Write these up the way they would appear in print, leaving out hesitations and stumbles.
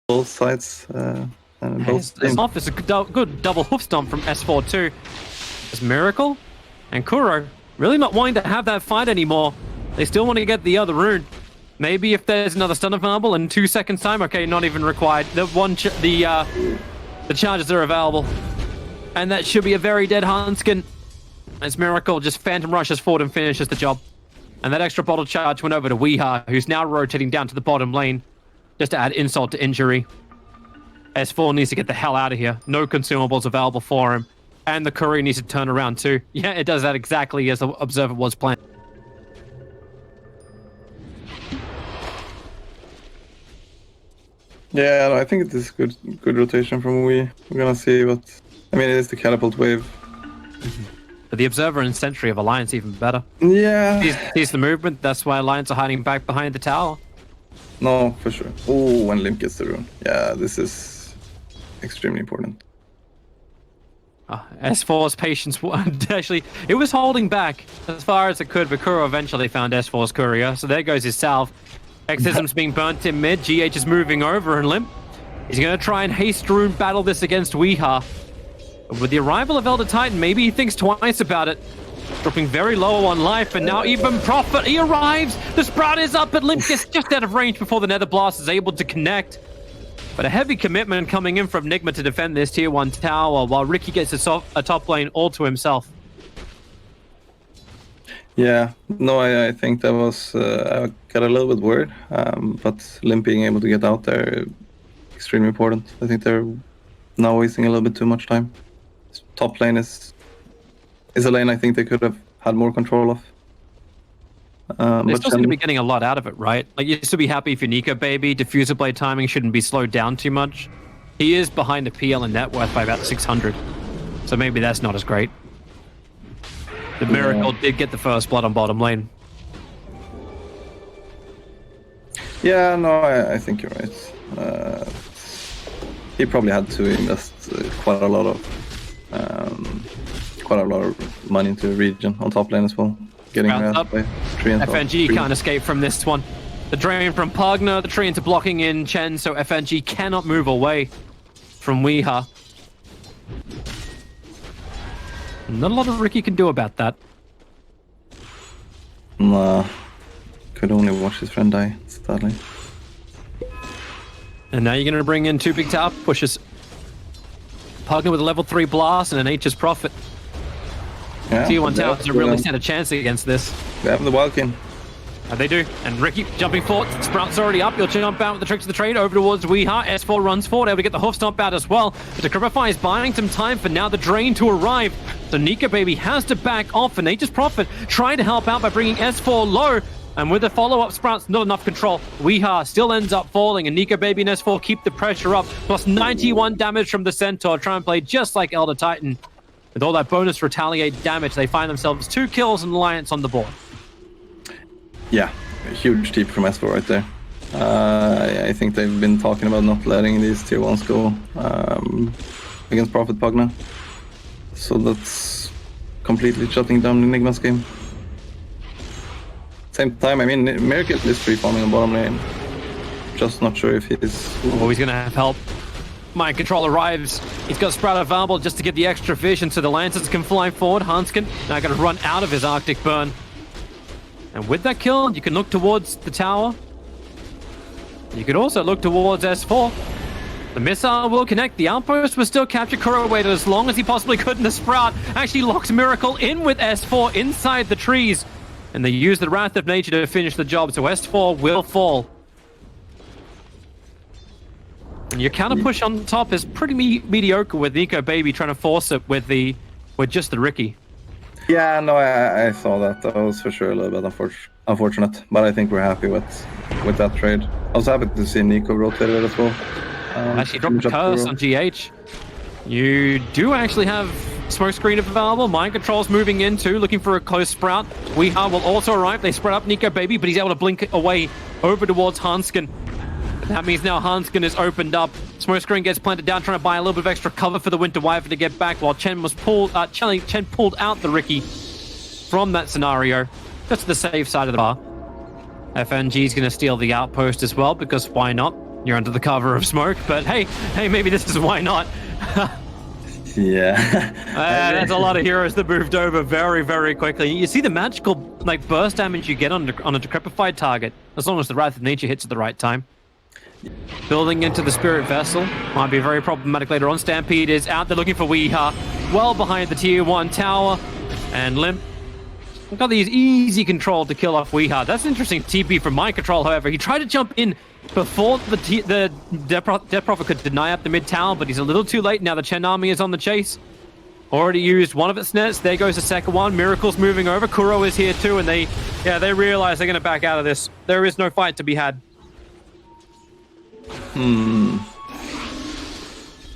both sides. And both It's a good double hoof stomp from S4 too. There's Miracle and Kuro really not wanting to have that fight anymore. They still want to get the other rune. Maybe if there's another stun available in 2 seconds time, okay, not even required. The charges are available. And that should be a very dead Hanskin. As Miracle just phantom rushes forward and finishes the job. And that extra bottle charge went over to Weeha, who's now rotating down to the bottom lane, just to add insult to injury. S4 needs to get the hell out of here. No consumables available for him. And the courier needs to turn around too. Yeah, it does that exactly as the observer was planned. Yeah, I think it is good rotation from We're gonna see what... I mean, it is the catapult wave. But the observer and sentry of Alliance even better. Yeah. Sees the movement. That's why Alliance are hiding back behind the tower. No, for sure. Oh, when Limp gets the rune. Yeah, this is extremely important. S4's patience actually, it was holding back as far as it could, but Kuro eventually found S4's courier. So there goes his salve. Exism's being burnt in mid. GH is moving over, and Limp is going to try and haste rune battle this against Weeha. With the arrival of Elder Titan, maybe he thinks twice about it. Dropping very low on life, and now even Prophet, he arrives! The Sprout is up, but Limp gets just out of range before the Nether Blast is able to connect. But a heavy commitment coming in from Nigma to defend this tier 1 tower, while Ricky gets a top lane all to himself. Yeah, no, I think that was... I got a little bit worried, but Limp being able to get out there, extremely important. I think they're now wasting a little bit too much time. Top lane is a lane I think they could have had more control of. They're still going to be getting a lot out of it, right? Like, you should be happy for Nico, baby. Diffuser blade timing shouldn't be slowed down too much. He is behind the PL in net worth by about 600. So maybe that's not as great. The Miracle did get the first blood on bottom lane. Yeah, no, I think you're right. He probably had to invest quite a lot of money into the region on top lane as well. Getting up. By 3 and FNG can't escape from this one. The drain from Pugner, the tree into blocking in Chen, so FNG cannot move away from Weeha. Not a lot of Ricky can do about that. Nah, could only watch his friend die, sadly. And now you're going to bring in 2 big tower pushes. Pugner with a level 3 blast and an H's Prophet. Yeah, Tier 1 towers don't really stand a chance against this. They have the Wildkin. They do. And Ricky jumping forward. Sprout's already up. He'll jump out with the tricks of the trade over towards Weeha. S4 runs forward, able to get the hoof stomp out as well. But Decrypify is buying some time for now the drain to arrive. So Nika Baby has to back off, and Nature's Prophet trying to help out by bringing S4 low. And with the follow-up Sprouts, not enough control. Weeha still ends up falling, and Nika Baby and S4 keep the pressure up. Plus 91 damage from the Centaur. Try and play just like Elder Titan. With all that bonus retaliate damage, they find themselves 2 kills and Alliance on the board. Yeah, a huge tip from S4 right there. I think they've been talking about not letting these tier 1s go against Prophet Pugna. So that's completely shutting down Enigma's game. Same time, I mean, Miracle is free farming on bottom lane. Just not sure if he's... Oh, he's gonna have help. Mind Control arrives. He's got Sprout available just to get the extra vision so the Lancers can fly forward. Hanskin now going to run out of his Arctic Burn. And with that kill, you can look towards the tower. You could also look towards S4. The missile will connect. The outpost will still capture. Kuro waited as long as he possibly could, and the Sprout actually locks Miracle in with S4 inside the trees. And they use the Wrath of Nature to finish the job, so S4 will fall. And your counter push on top is pretty mediocre with Nico Baby trying to force it with just the Ricky. Yeah, no, I saw that. That was for sure a little bit unfortunate, but I think we're happy with that trade. I was happy to see Nico rotate it as well. Actually, drop the curse on GH. You do actually have Smokescreen available. Mind Control's moving in too, looking for a close Sprout. Weeha will also arrive. They spread up Nico Baby, but he's able to blink away over towards Hanskin. That means now Hanskin is opened up. Smokescreen gets planted down, trying to buy a little bit of extra cover for the Winter Wyvern to get back, while Chen was Chen pulled out the Ricky from that scenario. Just to the safe side of the bar. FNG is going to steal the outpost as well, because why not? You're under the cover of smoke, but hey, maybe this is why not. Yeah. There's a lot of heroes that moved over very, very quickly. You see the magical burst damage you get on a decrepified target, as long as the Wrath of Nature hits at the right time. Building into the Spirit Vessel might be very problematic later on. Stampede is out. They're looking for Weeha, well behind the Tier 1 tower. And Limp got these easy control to kill off Weeha. That's an interesting TP from My Control, however. He tried to jump in before the Death Prophet could deny up the mid tower, but he's a little too late. Now the Chen army is on the chase. Already used one of its nets. There goes the second one. Miracle's moving over. Kuro is here too, and they realize they're going to back out of this. There is no fight to be had.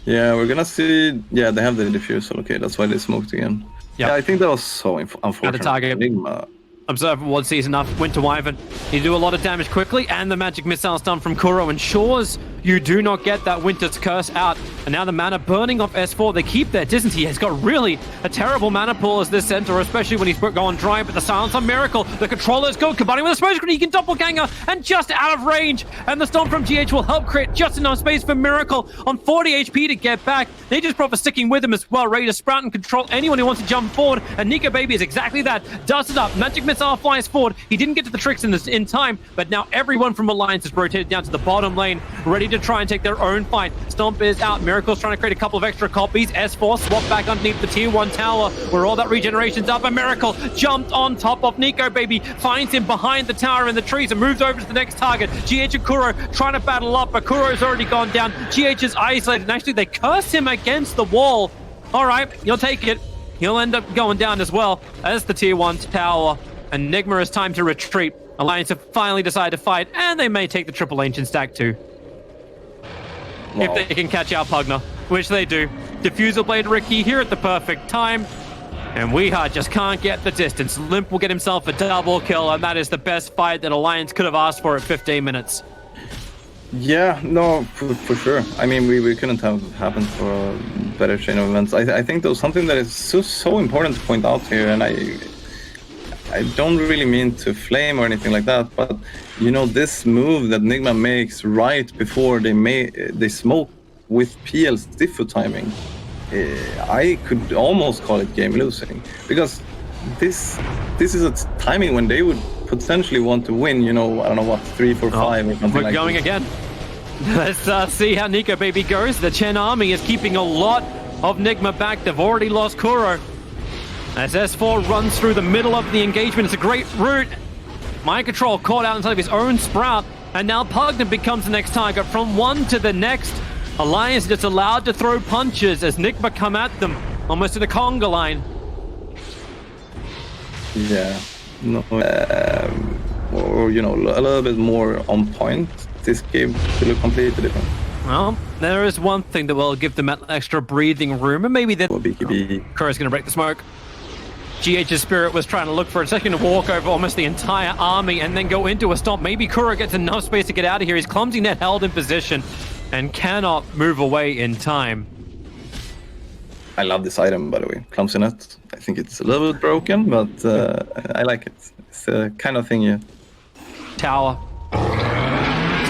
Yeah, we're gonna see. Yeah, they have the diffusal. Okay, that's why they smoked again. Yep. Yeah, I think that was so unfortunate. At the target. Nigma. Observer Ward sees enough. Winter Wyvern. You do a lot of damage quickly, and the magic missiles done from Kuro ensures you do not get that Winter's Curse out. And now the mana burning off S4. They keep their distance. He has got really a terrible mana pool as this center, especially when he's going dry. But the silence on Miracle. The controller's good. Combining with a smoke screen, he can doppelganger and just out of range. And the Stomp from GH will help create just enough space for Miracle on 40 HP to get back. They just for sticking with him as well, ready to sprout and control anyone who wants to jump forward. And Nika Baby is exactly that. Does it up. Magic missile flies forward. He didn't get to the tricks in time, but now everyone from Alliance is rotated down to the bottom lane, ready to try and take their own fight. Stomp is out. Miracle's trying to create a couple of extra copies. S4 swap back underneath the Tier 1 tower, where all that regeneration's up. And Miracle jumped on top of Nico Baby, finds him behind the tower in the trees and moves over to the next target. GH and Kuro trying to battle up, but Kuro's already gone down. GH is isolated, and actually they curse him against the wall. All right, you'll take it. He'll end up going down as well as the Tier 1 tower. And Nigma is time to retreat. Alliance have finally decided to fight, and they may take the triple ancient stack too. Wow. If they can catch out Pugna, which they do. Diffusal Blade Ricky here at the perfect time. And Weeha just can't get the distance. Limp will get himself a double kill, and that is the best fight that Alliance could have asked for at 15 minutes. Yeah, no, for sure. I mean, we couldn't have happened for a better chain of events. I think there's something that is so important to point out here, and I don't really mean to flame or anything like that, but you know, this move that Nigma makes right before they smoke with PL's diffu timing, I could almost call it game losing, because this is a timing when they would potentially want to win, you know, I don't know what, 3, 4, 5 or something. We're going again. Let's see how Nico Baby goes. The Chen army is keeping a lot of Nigma back. They've already lost Kuro. As S4 runs through the middle of the engagement, it's a great route. Mind Control caught out inside of his own sprout, and now Pugna becomes the next target. From one to the next, Alliance just allowed to throw punches as Nigma come at them, almost in a conga line. Yeah, no, or you know, a little bit more on point. This game will look completely different. Well, there is one thing that will give them that extra breathing room, and maybe that Kuro's going to break the smoke. GH's Spirit was trying to look for a second to walk over almost the entire army and then go into a stomp. Maybe Kuro gets enough space to get out of here. He's clumsy net held in position and cannot move away in time. I love this item, by the way. Clumsy net. I think it's a little bit broken, but I like it. It's the kind of thing you... Tower.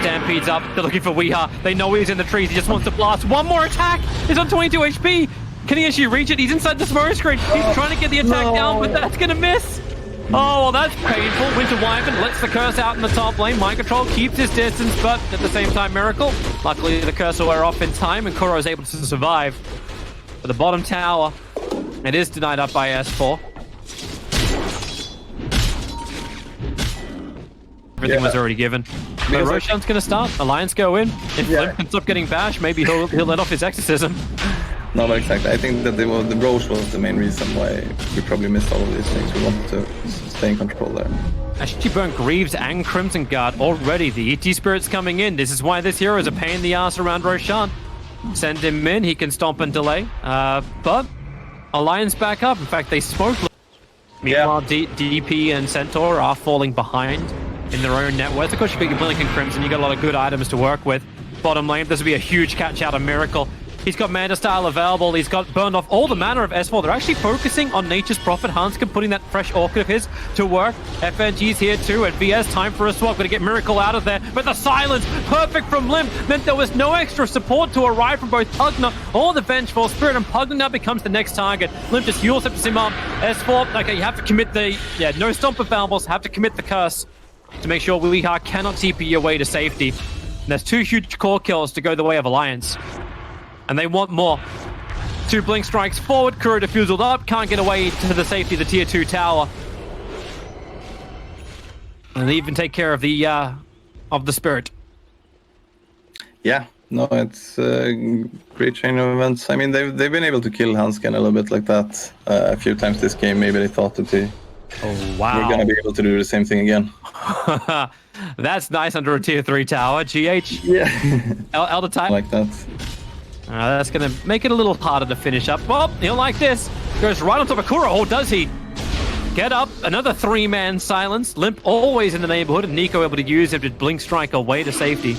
Stampede's up. They're looking for Weeha. They know he's in the trees. He just wants to blast. One more attack. He's on 22 HP. Can he actually reach it? He's inside the smoke screen. He's trying to get the attack down, but that's going to miss. Oh, well, that's painful. Winter Wyvern lets the curse out in the top lane. Mind Control keeps his distance, but at the same time, Miracle. Luckily, the curse will wear off in time, and Kuro is able to survive. But the bottom tower, it is denied up by S4. Everything was already given. But Roshan's going to start. Alliance go in. If Limp can stop getting bashed, maybe he'll let off his exorcism. No, but exactly. I think that the Roche was the main reason why we probably missed all of these things. We wanted to stay in control there. Actually burnt Greaves and Crimson Guard already. The ET Spirit's coming in. This is why this hero is a pain in the ass around Roshan. Send him in. He can stomp and delay. But Alliance back up. In fact, they smoke. Meanwhile, DP and Centaur are falling behind in their own networks. Of course, you've got your Blink and Crimson. You've got a lot of good items to work with. Bottom lane, this will be a huge catch out of Miracle. He's got Manta Style available. He's got burned off all the mana of S4. They're actually focusing on Nature's Prophet. Hanscom putting that fresh Orchid of his to work. FNG's here too, and VS time for a swap. Gonna get Miracle out of there. But the silence, perfect from Limp, meant there was no extra support to arrive from both Pugna or the Vengeful Spirit, and Pugna now becomes the next target. Limp just heals up him up. S4, okay, you have to commit the, no Stomp available, have to commit the curse to make sure Weeha cannot TP your way to safety. And there's 2 huge core kills to go the way of Alliance. And they want more. 2 Blink Strikes forward, Kuro defused up, can't get away to the safety of the tier 2 tower. And they even take care of the Spirit. Yeah, no, it's a great chain of events. I mean, they've been able to kill Hansken a little bit like that a few times this game. Maybe they thought that they were going to be able to do the same thing again. That's nice under a tier 3 tower. GH. Yeah. Elder type. Like that. That's going to make it a little harder to finish up. Well, he'll like this. Goes right on top of Kuro. Or does he? Get up. Another 3-man silence. Limp always in the neighborhood, and Nico able to use him to Blink Strike away to safety.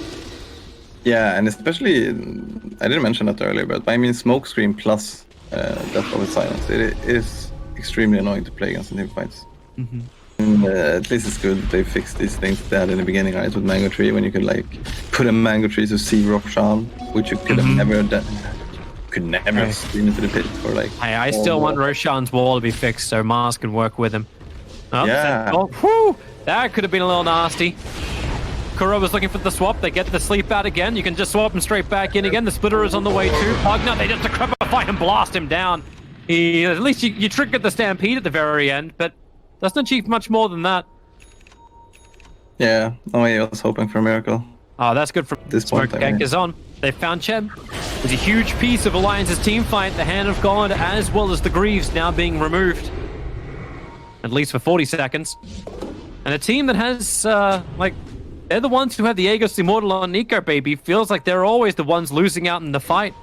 Yeah, and especially, I didn't mention that earlier, but I mean Smokescreen plus Death of Silence. It is extremely annoying to play against in team fights. Mm-hmm. And, at least it's good that they fixed these things they had in the beginning, right? With Mango Tree, when you could like put a Mango Tree to see Roshan, which you could have never done. Could never have seen into the pit for like. I still want Roshan's wall to be fixed so Mars can work with him. Oh, yeah. That could have been a little nasty. Kuro was looking for the swap. They get the sleep out again. You can just swap him straight back in again. The splitter is on the way too. Pugna, they just decrepify and blast him down. At least you triggered the stampede at the very end, but doesn't achieve much more than that. Yeah, I was hoping for a miracle. Oh, that's good for this Smoke point. Gank is on. They found Chen. It's a huge piece of Alliance's team fight. The Hand of God, as well as the Greaves, now being removed. At least for 40 seconds. And a team that has, they're the ones who have the Aegis Immortal on Nico Baby. Feels like they're always the ones losing out in the fight.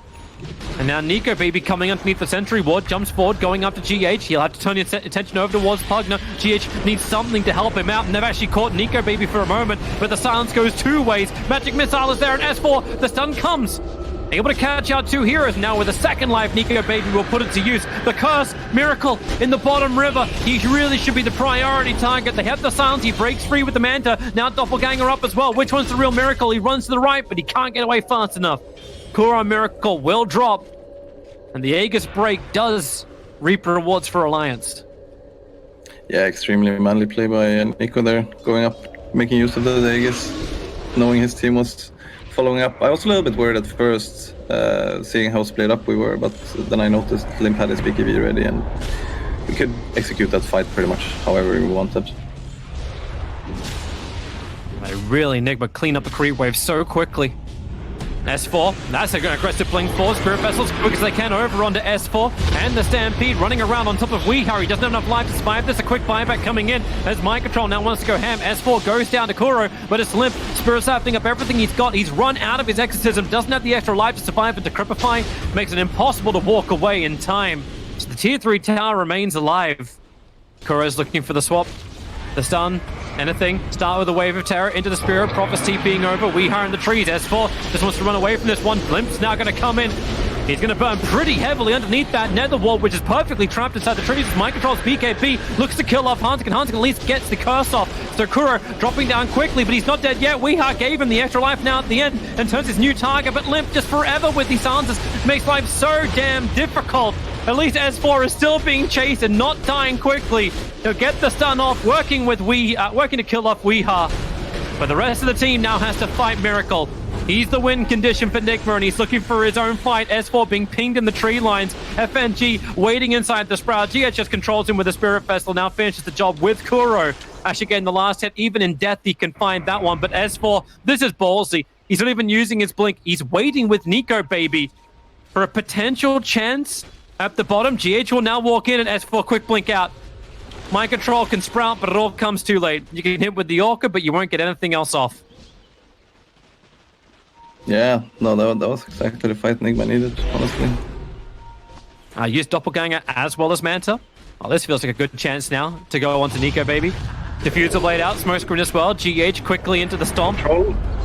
And now Nico Baby coming underneath the Sentry Ward, jumps forward, going up to GH. He'll have to turn his attention over towards Pugna. GH needs something to help him out, and they've actually caught Nico Baby for a moment, but the silence goes 2 ways. Magic Missile is there, and S4, the stun comes. Able to catch out 2 heroes now with a second life. Nico Baby will put it to use. The curse, Miracle in the bottom river. He really should be the priority target. They have the silence. He breaks free with the Manta. Now Doppelganger up as well. Which one's the real Miracle? He runs to the right, but he can't get away fast enough. Kuro Miracle will drop. And the Aegis break does reap rewards for Alliance. Yeah, extremely manly play by Nico there. Going up, making use of the Aegis. Knowing his team was following up. I was a little bit worried at first, seeing how split up we were, but then I noticed Limp had his BKB ready and we could execute that fight pretty much however we wanted. They really, Nigma, clean up the creep wave so quickly. S4, that's an aggressive blink forward. Spirit Vessels quick as they can over onto S4. And the Stampede running around on top of Weeha. He doesn't have enough life to survive this. A quick buyback coming in as Mind Control now wants to go ham. S4 goes down to Kuro, but it's Limp. Spirit's having up everything he's got. He's run out of his exorcism. Doesn't have the extra life to survive, but Decrepify makes it impossible to walk away in time. So the tier 3 tower remains alive. Kuro's looking for the swap. The stun. Anything. Start with a wave of terror into the Spirit. Prophet's TPing over. Weeha in the trees. S4 just wants to run away from this one. Limp's now going to come in. He's going to burn pretty heavily underneath that nether wall, which is perfectly trapped inside the trees. Mind Control's BKB looks to kill off Hansken. Hansken at least gets the curse off. So Kuro dropping down quickly, but he's not dead yet. Weeha gave him the extra life now at the end and turns his new target, but Limp just forever with these answers makes life so damn difficult. At least S4 is still being chased and not dying quickly. He'll get the stun off, working to kill off Weeha. But the rest of the team now has to fight Miracle. He's the win condition for Nigma, and he's looking for his own fight. S4 being pinged in the tree lines. FNG waiting inside the Sprout. GH just controls him with the Spirit Vessel. Now finishes the job with Kuro. Actually getting the last hit. Even in death, he can find that one. But S4, this is ballsy. He's not even using his blink. He's waiting with Nico Baby for a potential chance. At the bottom, GH will now walk in and S4 quick blink out. Mind Control can sprout, but it all comes too late. You can hit with the Orca, but you won't get anything else off. Yeah, no, that was exactly the fight Nigma needed, honestly. Use Doppelganger as well as Manta. Oh, this feels like a good chance now to go on to Nico Baby. Diffuser blade out, Smoke Screen as well. GH quickly into the Stomp.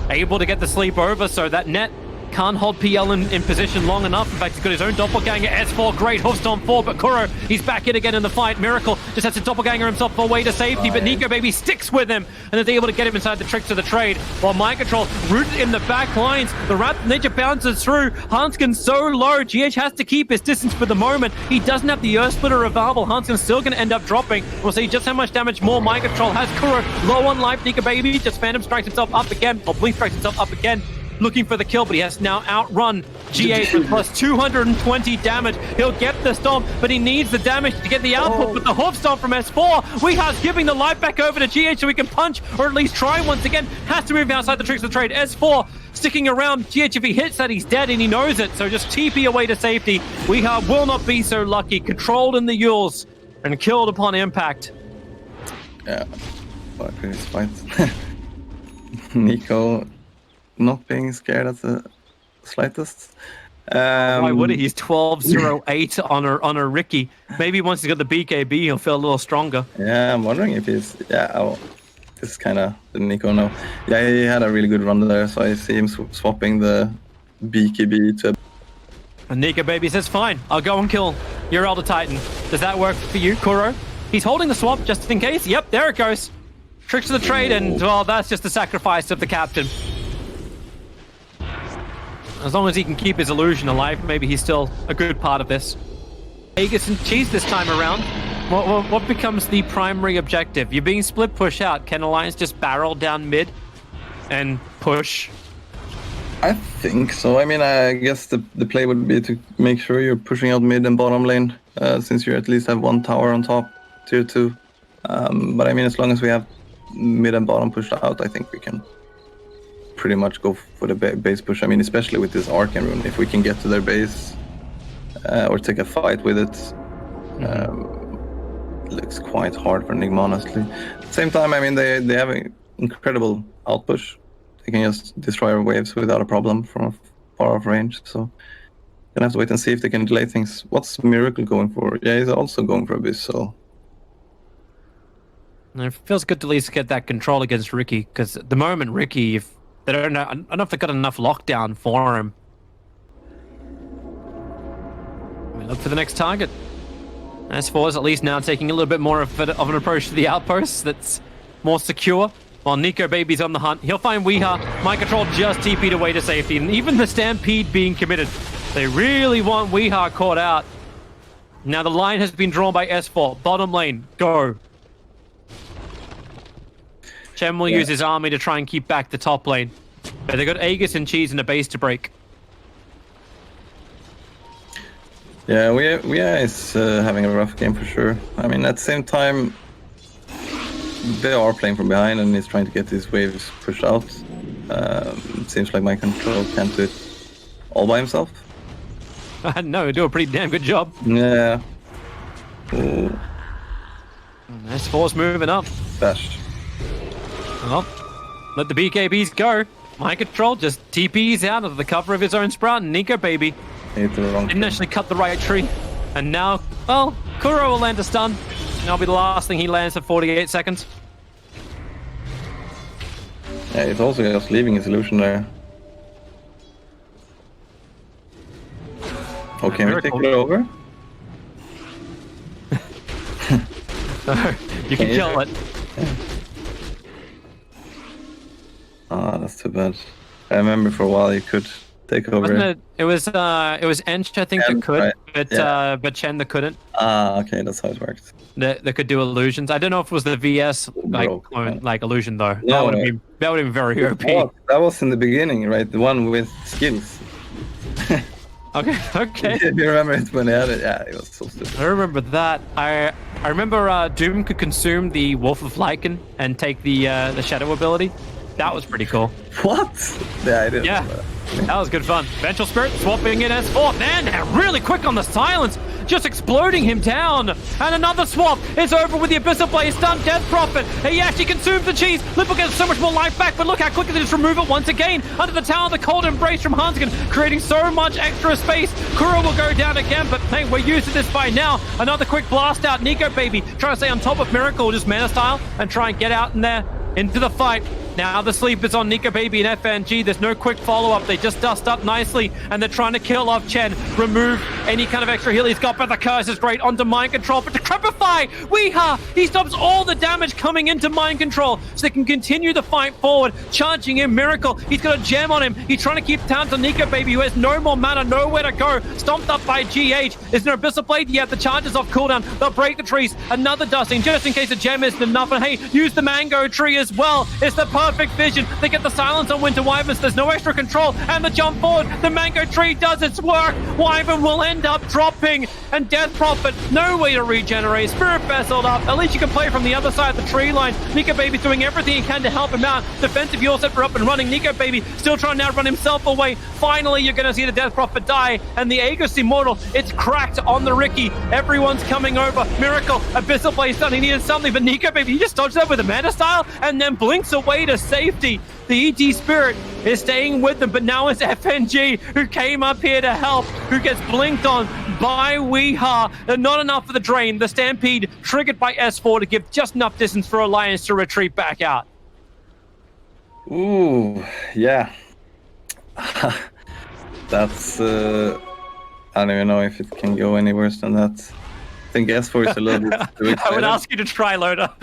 Able to get the sleep over, so that net can't hold PL in position long enough. In fact, he's got his own doppelganger. S4, great hoofs on 4, but Kuro, he's back in again in the fight. Miracle just has to doppelganger himself away to safety, but Nico Baby sticks with him, and is able to get him inside the tricks of the trade. While Mind Control rooted in the back lines, the Rat Ninja bounces through. Hanskin's so low, GH has to keep his distance for the moment. He doesn't have the Earth Splitter available. Hanskin's still going to end up dropping. We'll see just how much damage more Mind Control has. Kuro low on life. Nico Baby just Phantom strikes himself up again, or Blink strikes himself up again, looking for the kill, but he has now outrun GH with plus 220 damage. He'll get the stomp, but he needs the damage to get the output with the hoof stomp from S4. Weeha's giving the life back over to GH so he can punch, or at least try once again. Has to move outside the tricks of the trade. S4 sticking around. GH, if he hits that, he's dead, and he knows it, so just TP away to safety. Weeha will not be so lucky. Controlled in the Yules and killed upon impact. Yeah, fuck this fight. Nico not being scared at the slightest. Why would he? He's 12-0-8 on a Ricky. Maybe once he's got the BKB, he'll feel a little stronger. Yeah, I'm wondering if he's... Yeah, this is kind of the Nico now. Yeah, he had a really good run there, so I see him swapping the BKB to... And Nico Baby says, fine, I'll go and kill your Elder Titan. Does that work for you, Kuro? He's holding the swap just in case. Yep, there it goes. Tricks of the trade, and, well, that's just the sacrifice of the captain. As long as he can keep his illusion alive, maybe he's still a good part of this. Aegis and Cheese this time around. What becomes the primary objective? You're being split push out. Can Alliance just barrel down mid and push? I think so. I mean, I guess the play would be to make sure you're pushing out mid and bottom lane, since you at least have one tower on top, tier 2. But I mean, as long as we have mid and bottom pushed out, I think we can pretty much go for the base push. I mean, especially with this Arcane Rune, if we can get to their base or take a fight with it, looks quite hard for Nigma, honestly. At the same time, I mean, they have an incredible outpush. They can just destroy our waves without a problem from a far off range. So gonna have to wait and see if they can delay things. What's Miracle going for? Yeah, he's also going for Abyss, so... It feels good to at least get that control against Ricky, because at the moment, Ricky, if they don't know, I don't know if they've got enough lockdown for him. We look for the next target. S4 is at least now taking a little bit more of an approach to the outpost that's more secure. While Nico Baby's on the hunt, he'll find Weeha. My Control just TP'd away to safety, and even the Stampede being committed. They really want Weeha caught out. Now the line has been drawn by S4. Bottom lane, go. Chen will use his army to try and keep back the top lane. But they got Aegis and Cheese and a base to break. Yeah, we is having a rough game for sure. I mean, at the same time, they are playing from behind and he's trying to get these waves pushed out. It seems like My Control can't do it all by himself. No, do a pretty damn good job. Yeah. Ooh. S4's moving up. Dash. Well, let the BKBs go. My Control just TPs out of the cover of his own sprout. And Nico Baby didn't actually cut the right tree. And now, well, Kuro will land a stun. And that'll be the last thing he lands for 48 seconds. Yeah, he's also just leaving his illusion there. Oh, can we take it over? You can kill it. Ah, that's too bad. I remember for a while you could take over. Wasn't it? It was Ench, I think, that could, right. but Chen that couldn't. Ah, okay, that's how it worked. That could do illusions. I don't know if it was the VS like illusion though. No, that would have been very OP. That was in the beginning, right? The one with skills. Okay. You remember it when they had it? Yeah, it was so stupid. I remember that. I remember Doom could consume the Wolf of Lycan and take the Shadow ability. That was pretty cool. What? Yeah, I didn't. Yeah, that was good fun. Vengeful Spirit swapping in S4. Man, they're really quick on the silence. Just exploding him down. And another swap. It's over with the Abyssal Blade. Stunned Death Prophet. He actually consumes the cheese. Limbo gets so much more life back, but look how quickly they just remove it once again. Under the tower, the cold embrace from Hanskin, creating so much extra space. Kuro will go down again, but hey, we're used to this by now. Another quick blast out. Nico Baby trying to stay on top of Miracle, just mana style, and try and get out in there into the fight. Now the sleep is on Nika Baby and FNG. There's no quick follow-up. They just dust up nicely, and they're trying to kill off Chen. Remove any kind of extra heal he's got, but the curse is great onto Mind Control. But to Crepify, Weeha, he stops all the damage coming into Mind Control, so they can continue the fight forward. Charging in Miracle. He's got a gem on him. He's trying to keep tabs on Nika Baby, who has no more mana, nowhere to go. Stomped up by GH. Is there Abyssal Blade? Yeah, the charge is off cooldown. They'll break the trees. Another dusting, just in case the gem isn't enough. And hey, use the Mango Tree as well. It's the perfect vision. They get the silence on Winter Wyverns. There's no extra control. And the jump forward. The Mango Tree does its work. Wyvern will end up dropping. And Death Prophet, no way to regenerate. Spirit Vesseled up. At least you can play from the other side of the tree line. Nika Baby's doing everything he can to help him out. Defensive heal set for up and running. Nika Baby still trying to outrun himself away. Finally, you're going to see the Death Prophet die. And the Aegis Immortal, it's cracked on the Ricky. Everyone's coming over. Miracle, Abyssal Blade done. He needed something, but Nika Baby, he just dodged that with a Mana Style and then blinks away to safety. The ET Spirit is staying with them, but now it's FNG who came up here to help, who gets blinked on by Weeha. And not enough for the drain. The Stampede triggered by S4 to give just enough distance for Alliance to retreat back out. Ooh, yeah. That's... I don't even know if it can go any worse than that. I think S4 is a little bit too excited. I would ask you to try, Loda.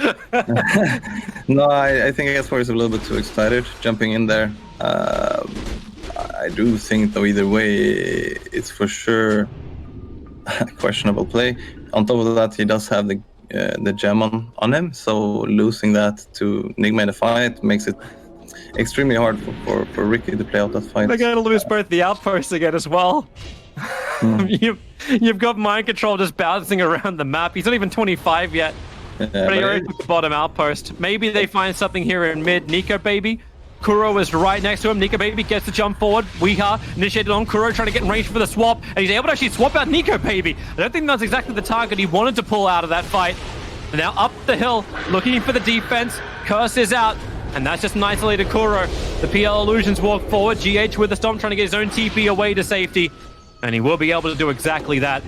No, I think S4 is a little bit too excited jumping in there. I do think, though, either way, it's for sure a questionable play. On top of that, he does have the gem on him, so losing that to Nigma in the fight makes it extremely hard for Ricky to play out that fight. They're going to lose both the outposts again as well. You've got Mind Control just bouncing around the map. He's not even 25 yet. Yeah, but he already took the bottom outpost. Maybe they find something here in mid. Nika Baby. Kuro is right next to him. Nika Baby gets the jump forward. Weeha initiated on Kuro, trying to get in range for the swap. And he's able to actually swap out Nika Baby. I don't think that's exactly the target he wanted to pull out of that fight. And now up the hill, looking for the defense. Curse is out. And that's just an isolated Kuro. The PL Illusions walk forward. GH with the Stomp, trying to get his own TP away to safety. And he will be able to do exactly that.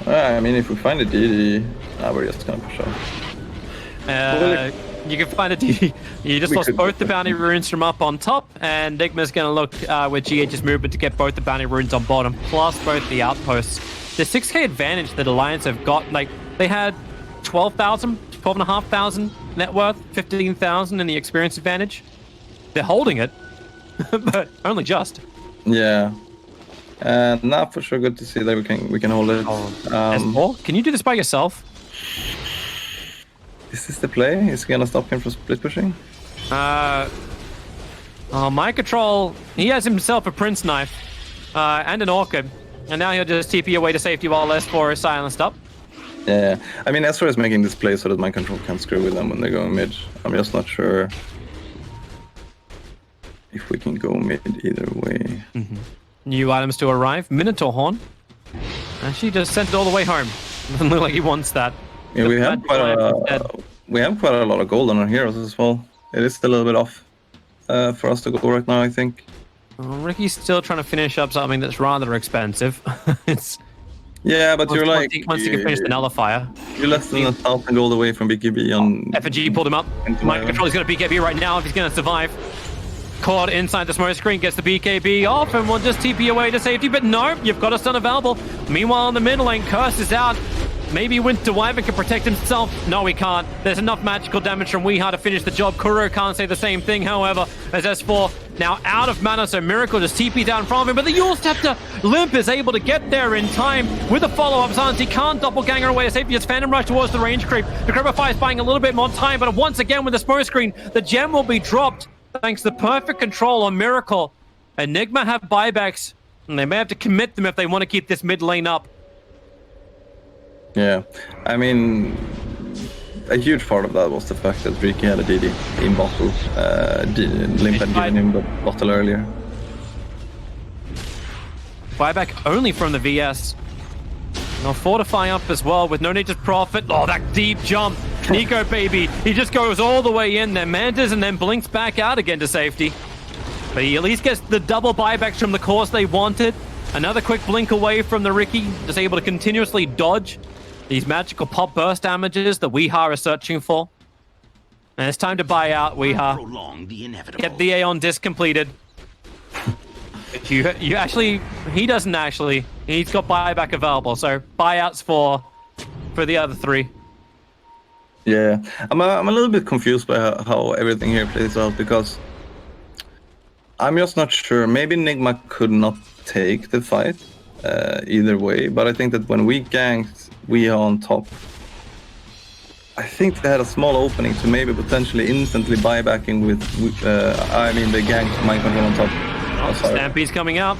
I mean, if we find a DD, we're just going to push off. You can find a DD. You just lost both the bounty runes from up on top, and Nigma's going to look with GH's movement to get both the bounty runes on bottom, plus both the outposts. The 6k advantage that Alliance have got, like, they had 12,500 net worth, 15,000 in the experience advantage. They're holding it, but only just. Yeah. Not for sure. Good to see that we can hold it. S4, can you do this by yourself? Is this the play? Is he gonna stop him from split pushing? Mind Control, he has himself a Prince Knife and an Orchid, and now he'll just TP away to safety while S4 is silenced up. Yeah, I mean, S4 is making this play so that Mind Control can't screw with them when they're going mid. I'm just not sure if we can go mid either way. New items to arrive. Minotaur Horn. Actually just sent it all the way home. Doesn't look like he wants that. Yeah, we have quite a lot of gold on our heroes as well. It is a little bit off for us to go right now, I think. Well, Ricky's still trying to finish up something that's rather expensive. Yeah, but you're like... Once you can finish the Nullifier. You're less than 1,000 gold away from BKB on... FNG pulled him up. Mind Control is going to BKB right now if he's going to survive. Caught inside the smoke screen, gets the BKB off, and will just TP away to safety. But no, you've got a stun available. Meanwhile, in the mid lane, Curse is out. Maybe Winter Wyvern can protect himself. No, he can't. There's enough magical damage from Weeha to finish the job. Kuro can't say the same thing, however, as S4 now out of mana, so Miracle just TP down from him. But the Yule Scepter Limp is able to get there in time with a follow-up stance. He can't doppelganger away to safety. It's Phantom Rush towards the range creep. The Crepify is buying a little bit more time, but once again with the smoke screen, the gem will be dropped thanks to perfect control on Miracle. Enigma have buybacks, and they may have to commit them if they want to keep this mid lane up. Yeah, I mean, a huge part of that was the fact that Ricky had a DD in bottle. Limp had given him the bottle earlier. Buyback only from the VS. Now fortify up as well with no nature's profit. Oh, that deep jump. Nico baby, he just goes all the way in there, mantas, and then blinks back out again to safety. But he at least gets the double buybacks from the course they wanted. Another quick blink away from the Ricky, just able to continuously dodge these magical pop burst damages that Weeha are searching for. And it's time to buy out Weeha. Prolong the inevitable. Get the Aeon disc completed. you actually, he doesn't actually. He's got buyback available, so buyouts for the other 3. Yeah, I'm a little bit confused by how everything here plays out, because I'm just not sure. Maybe Nigma could not take the fight either way, but I think that when we ganked Weeha on top, I think they had a small opening to maybe potentially instantly buybacking with, they ganked Mind Control on top. Oh, Stampede's coming out.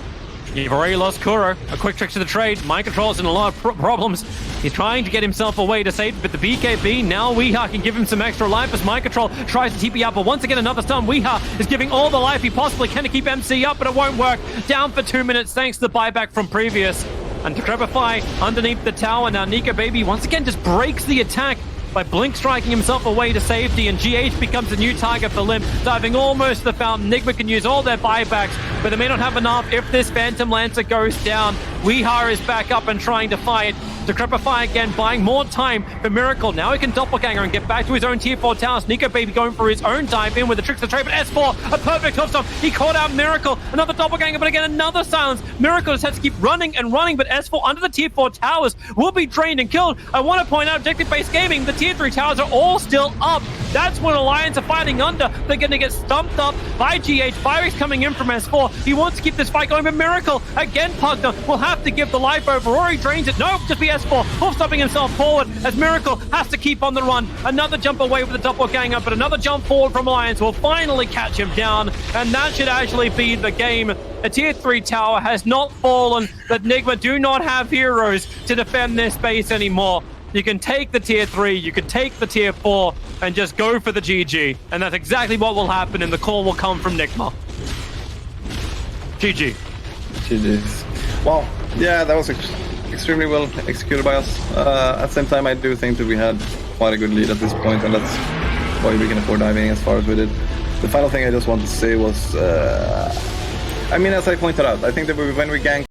You've already lost Kuro. A quick trick to the trade. Mind Control's in a lot of problems. He's trying to get himself away to save, but the BKB, now Weeha can give him some extra life as Mind Control tries to TP up, but once again another stun. Weeha is giving all the life he possibly can to keep MC up, but it won't work. Down for 2 minutes thanks to the buyback from previous. And Decrepify underneath the tower. Now Nika Baby once again just breaks the attack by blink striking himself away to safety, and GH becomes a new target for Limp, diving almost to the fountain. Nigma can use all their buybacks, but they may not have enough if this Phantom Lancer goes down. Weeha is back up and trying to fight. Decrepify again, buying more time for Miracle. Now he can doppelganger and get back to his own tier 4 towers. Nico Baby going for his own dive in with the tricks of trade, but S4, a perfect hoofstomp. He caught out Miracle, another doppelganger, but again another silence. Miracle just has to keep running and running, but S4 under the tier 4 towers will be drained and killed. I want to point out, Objective-Based Gaming, the tier 3 towers are all still up. That's what Alliance are fighting under. They're going to get stumped up by GH. Firex coming in from S4. He wants to keep this fight going, but Miracle, again, Pugner will have to give the life over, or he drains it. Nope, just be S4. Stopping himself forward as Miracle has to keep on the run. Another jump away with the doppelganger, but another jump forward from Alliance will finally catch him down, and that should actually be the game. A tier 3 tower has not fallen, but Nigma do not have heroes to defend this base anymore. You can take the tier 3, you can take the tier 4, and just go for the GG. And that's exactly what will happen, and the call will come from Nigma. GG. GG's. Well, yeah, that was extremely well executed by us. At the same time, I do think that we had quite a good lead at this point, and that's why we can afford diving as far as we did. The final thing I just wanted to say was, as I pointed out, I think that when we ganked